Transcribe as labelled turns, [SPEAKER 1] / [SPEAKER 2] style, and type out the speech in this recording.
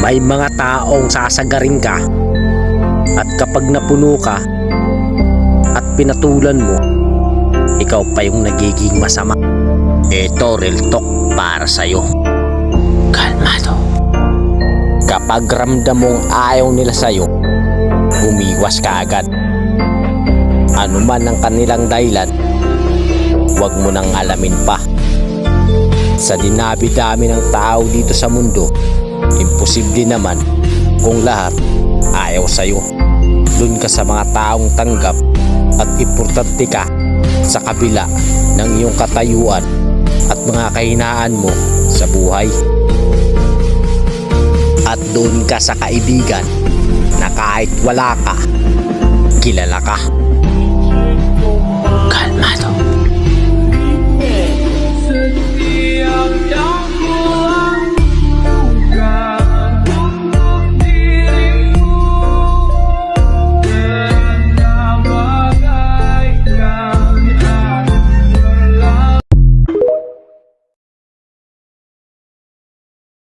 [SPEAKER 1] may mga taong sasagarin ka, at kapag napuno ka at pinatulan mo, ikaw pa yung nagiging masama. Ito real talk para sa'yo. Kalmado. Kapag ramdam mong ayaw nila sa'yo, umiwas ka agad. Ano man ang kanilang dahilan, huwag mo nang alamin pa. Sa dinabi-dami ng tao dito sa mundo, imposible naman kung lahat ayaw sa'yo. Doon ka sa mga taong tanggap at importante ka sa kabila ng iyong katayuan at mga kahinaan mo sa buhay. At doon ka sa kaibigan na kahit wala ka, kilala ka.